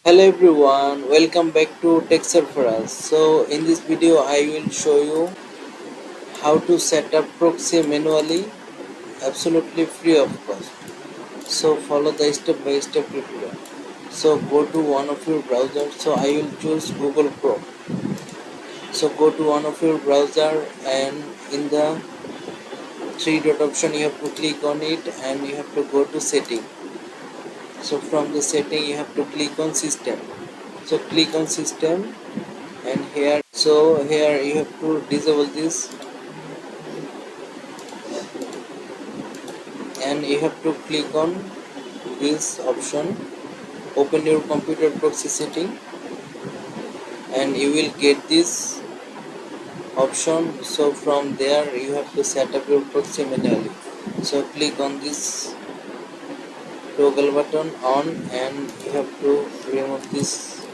Hello everyone, welcome back to Tech Surferers. So in this video I will show you how to set up proxy manually, absolutely free of cost. So follow the step by step tutorial. So go to one of your browsers. So I will choose Google Chrome. So go to one of your browser and in the three dot option you have to click on it and you have to go to setting. So from the setting you have to click on system. So click on system and here you have to disable this and you have to click on this option, open your computer proxy setting and you will get this option. So from there you have to set up your proxy manually. So click on this toggle button on and you have to remove this.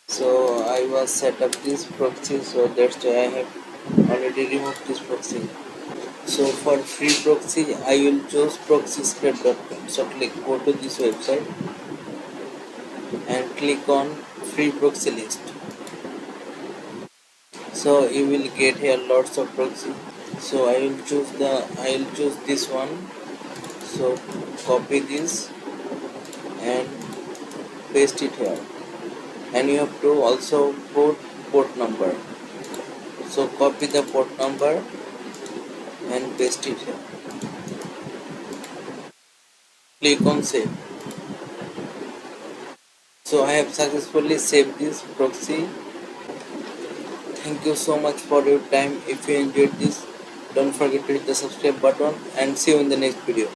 So I was set up this proxy, so that's why I have already removed this proxy. So for free proxy I will choose proxyscript.com. So go to this website and click on free proxy list. So you will get here lots of proxy. So I will choose this one. So copy this and paste it here, and you have to also put port number. So copy the port number and paste it here. Click on save. So I have successfully saved this proxy. Thank you so much for your time. If you enjoyed this, don't forget to hit the subscribe button and see you in the next video.